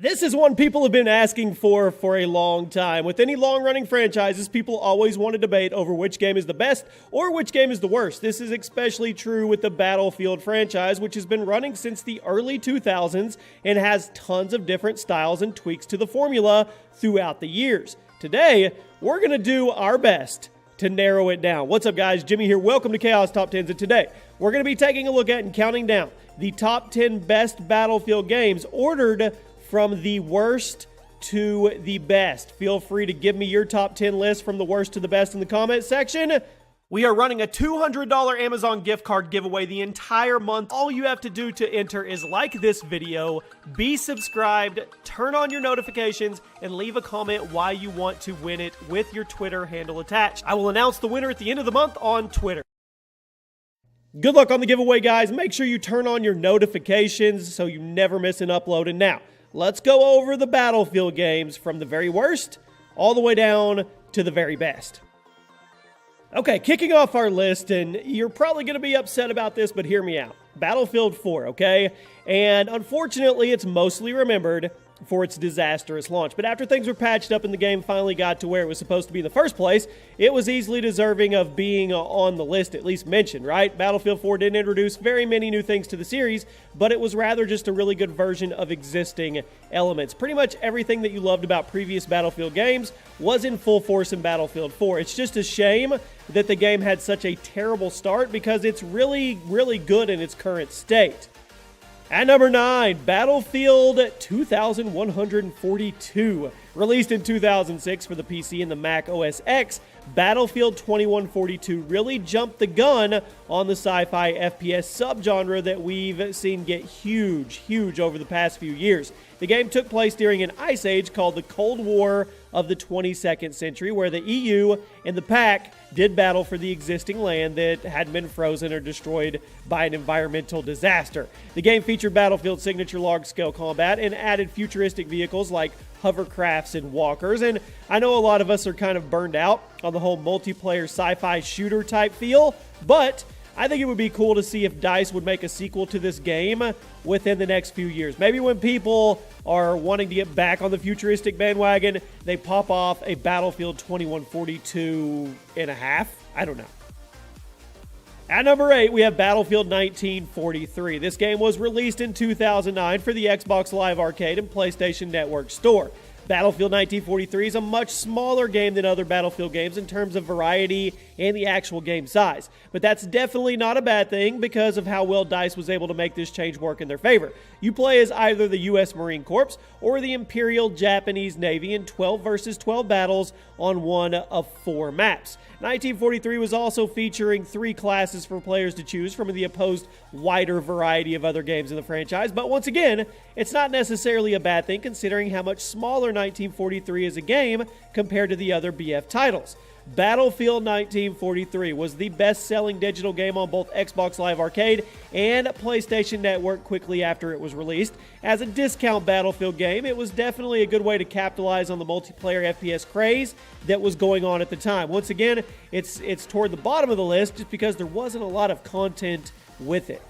This is one people have been asking for a long time. With any long-running franchises, people always want to debate over which game is the best or which game is the worst. This is especially true with the Battlefield franchise, which has been running since the early 2000s and has tons of different styles and tweaks to the formula throughout the years. Today, we're going to do our best to narrow it down. What's up, guys? Jimmy here. Welcome to Chaos Top 10s, and today we're going to be taking a look at and counting down the top 10 best Battlefield games ordered from the worst to the best. Feel free to give me your top 10 list from the worst to the best in the comment section. We are running a $200 Amazon gift card giveaway the entire month. All you have to do to enter is like this video, be subscribed, turn on your notifications, and leave a comment why you want to win it with your Twitter handle attached. I will announce the winner at the end of the month on Twitter. Good luck on the giveaway, guys. Make sure you turn on your notifications so you never miss an upload. And now, let's go over the Battlefield games from the very worst all the way down to the very best. Okay, kicking off our list, and you're probably going to be upset about this, but hear me out. Battlefield 4, okay? And unfortunately, it's mostly remembered for its disastrous launch. But after things were patched up and the game finally got to where it was supposed to be in the first place, it was easily deserving of being on the list, at least mentioned, right? Battlefield 4 didn't introduce very many new things to the series, but it was rather just a really good version of existing elements. Pretty much everything that you loved about previous Battlefield games was in full force in Battlefield 4. It's just a shame that the game had such a terrible start because it's really, really good in its current state. At number 9, Battlefield 2142. Released in 2006 for the PC and the Mac OS X, Battlefield 2142 really jumped the gun on the sci-fi FPS subgenre that we've seen get huge over the past few years. The game took place during an ice age called the Cold War of the 22nd century, where the EU and the PAC did battle for the existing land that had been frozen or destroyed by an environmental disaster. The game featured Battlefield signature large-scale combat and added futuristic vehicles like hovercrafts and walkers, and I know a lot of us are kind of burned out on the whole multiplayer sci-fi shooter type feel, but I think it would be cool to see if DICE would make a sequel to this game within the next few years. Maybe when people are wanting to get back on the futuristic bandwagon, they pop off a Battlefield 2142 and a half. I don't know. At number 8, we have Battlefield 1943. This game was released in 2009 for the Xbox Live Arcade and PlayStation Network store. Battlefield 1943 is a much smaller game than other Battlefield games in terms of variety and the actual game size. But that's definitely not a bad thing because of how well DICE was able to make this change work in their favor. You play as either the U.S. Marine Corps or the Imperial Japanese Navy in 12 versus 12 battles on one of 4 maps. 1943 was also featuring 3 classes for players to choose from the opposed wider variety of other games in the franchise. But once again, it's not necessarily a bad thing considering how much smaller 1943 is a game compared to the other BF titles. Battlefield 1943 was the best-selling digital game on both Xbox Live Arcade and PlayStation Network quickly after it was released. As a discount Battlefield game, it was definitely a good way to capitalize on the multiplayer FPS craze that was going on at the time. Once again, it's toward the bottom of the list just because there wasn't a lot of content with it.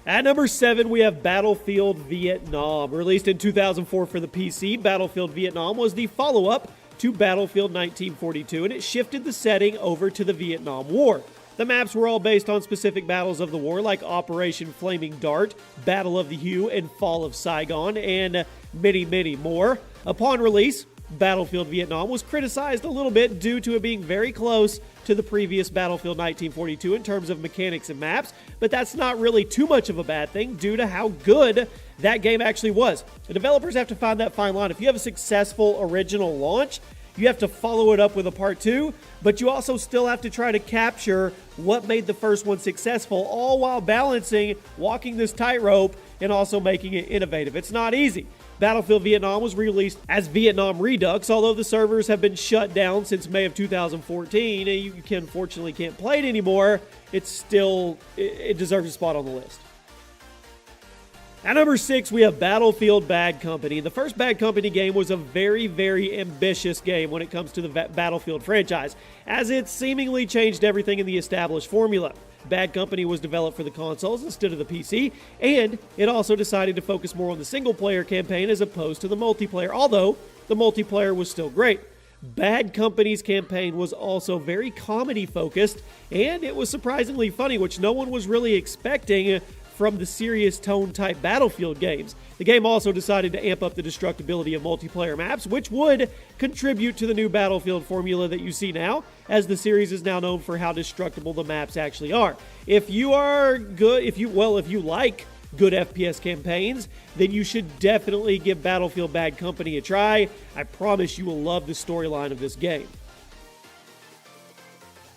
At number 7, we have Battlefield Vietnam. Released in 2004 for the PC, Battlefield Vietnam was the follow-up to Battlefield 1942, and it shifted the setting over to the Vietnam War. The maps were all based on specific battles of the war, like Operation Flaming Dart, Battle of the Hue, and Fall of Saigon, and many more. Upon release, Battlefield Vietnam was criticized a little bit due to it being very close to the previous Battlefield 1942 in terms of mechanics and maps, but that's not really too much of a bad thing due to how good that game actually was. The developers have to find that fine line. If you have a successful original launch, you have to follow it up with a part 2, but you also still have to try to capture what made the first one successful, all while balancing walking this tightrope and also making it innovative. It's not easy. Battlefield Vietnam was released as Vietnam Redux, although the servers have been shut down since May of 2014, and you unfortunately can't play it anymore. It deserves a spot on the list. At number 6, we have Battlefield Bad Company. The first Bad Company game was a very, very ambitious game when it comes to the Battlefield franchise, as it seemingly changed everything in the established formula. Bad Company was developed for the consoles instead of the PC, and it also decided to focus more on the single-player campaign as opposed to the multiplayer, although the multiplayer was still great. Bad Company's campaign was also very comedy-focused, and it was surprisingly funny, which no one was really expecting from the serious tone-type Battlefield games. The game also decided to amp up the destructibility of multiplayer maps, which would contribute to the new Battlefield formula that you see now, as the series is now known for how destructible the maps actually are. If you like good FPS campaigns, then you should definitely give Battlefield Bad Company a try. I promise you will love the storyline of this game.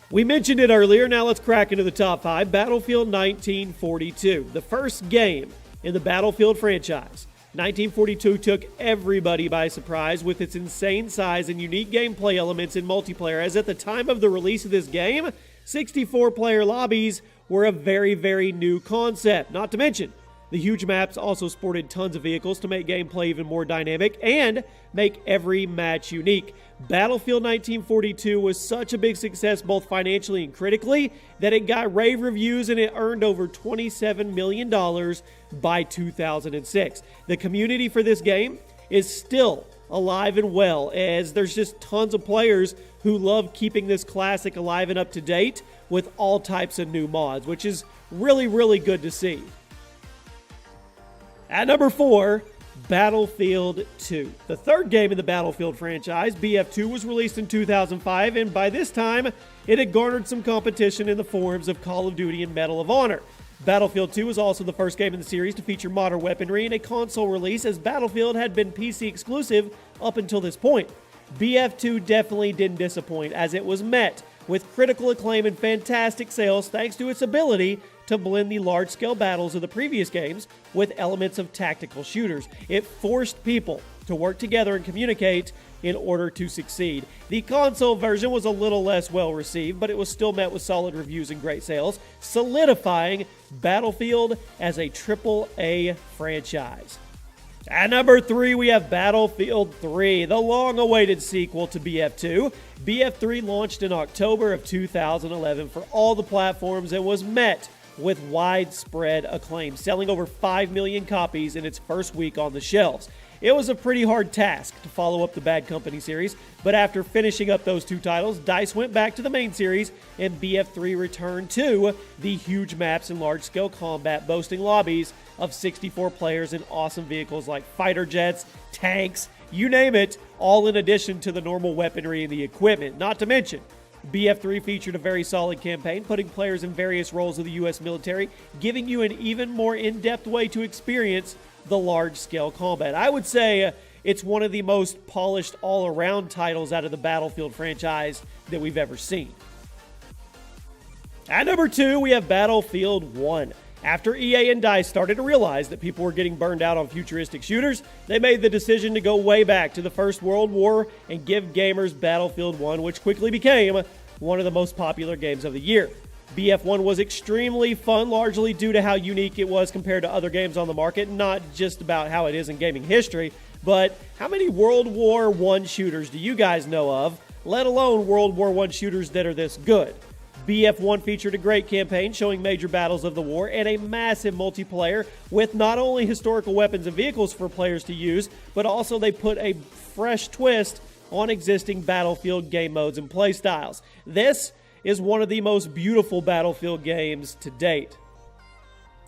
We mentioned it earlier, now let's crack into the top 5. Battlefield 1942, the first game in the Battlefield franchise. 1942 took everybody by surprise with its insane size and unique gameplay elements in multiplayer, as at the time of the release of this game, 64-player lobbies were a very, very new concept. Not to mention, the huge maps also sported tons of vehicles to make gameplay even more dynamic and make every match unique. Battlefield 1942 was such a big success both financially and critically that it got rave reviews and it earned over $27 million by 2006. The community for this game is still alive and well, as there's just tons of players who love keeping this classic alive and up to date with all types of new mods, which is really, really good to see. At number 4, Battlefield 2. The third game in the Battlefield franchise, BF2, was released in 2005, and by this time, it had garnered some competition in the forms of Call of Duty and Medal of Honor. Battlefield 2 was also the first game in the series to feature modern weaponry in a console release, as Battlefield had been PC exclusive up until this point. BF2 definitely didn't disappoint, as it was met with critical acclaim and fantastic sales thanks to its ability to blend the large-scale battles of the previous games with elements of tactical shooters. It forced people to work together and communicate in order to succeed. The console version was a little less well-received, but it was still met with solid reviews and great sales, solidifying Battlefield as a AAA franchise. At number 3, we have Battlefield 3, the long-awaited sequel to BF2. BF3 launched in October of 2011 for all the platforms and was met with widespread acclaim, selling over 5 million copies in its first week on the shelves. It was a pretty hard task to follow up the Bad Company series, but after finishing up those two titles, DICE went back to the main series, and BF3 returned to the huge maps and large-scale combat, boasting lobbies of 64 players and awesome vehicles like fighter jets, tanks, you name it, all in addition to the normal weaponry and the equipment. Not to mention, BF3 featured a very solid campaign, putting players in various roles of the U.S. military, giving you an even more in-depth way to experience the large-scale combat. I would say it's one of the most polished all-around titles out of the Battlefield franchise that we've ever seen. At number 2, we have Battlefield 1. After EA and DICE started to realize that people were getting burned out on futuristic shooters, they made the decision to go way back to the First World War and give gamers Battlefield 1, which quickly became one of the most popular games of the year. BF1 was extremely fun, largely due to how unique it was compared to other games on the market, not just about how it is in gaming history, but how many World War I shooters do you guys know of, let alone World War I shooters that are this good? BF1 featured a great campaign showing major battles of the war and a massive multiplayer with not only historical weapons and vehicles for players to use, but also they put a fresh twist on existing Battlefield game modes and playstyles. This is one of the most beautiful Battlefield games to date.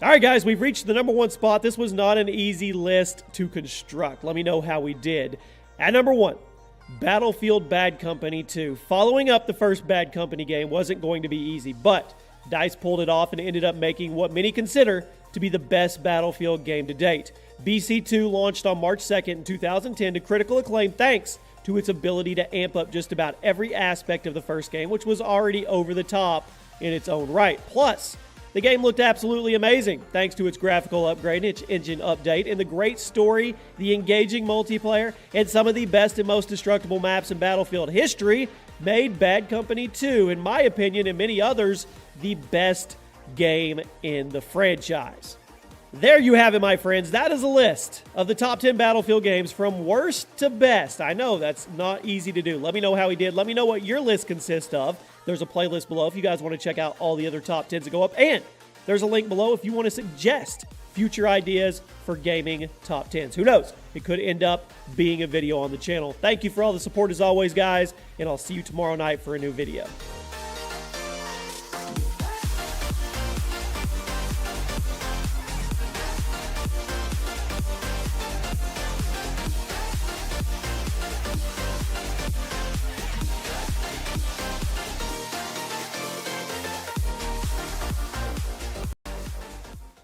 Alright guys, we've reached the number 1 spot. This was not an easy list to construct. Let me know how we did. At number 1, Battlefield Bad Company 2. Following up the first Bad Company game wasn't going to be easy, but DICE pulled it off and ended up making what many consider to be the best Battlefield game to date. BC2 launched on March 2nd in 2010 to critical acclaim thanks to its ability to amp up just about every aspect of the first game, which was already over the top in its own right. Plus, the game looked absolutely amazing thanks to its graphical upgrade, its engine update, and the great story, the engaging multiplayer, and some of the best and most destructible maps in Battlefield history made Bad Company 2, in my opinion and many others, the best game in the franchise. There you have it, my friends. That is a list of the top 10 Battlefield games from worst to best. I know that's not easy to do. Let me know how he did. Let me know what your list consists of. There's a playlist below if you guys want to check out all the other top 10s that go up. And there's a link below if you want to suggest future ideas for gaming top 10s. Who knows? It could end up being a video on the channel. Thank you for all the support as always, guys, and I'll see you tomorrow night for a new video.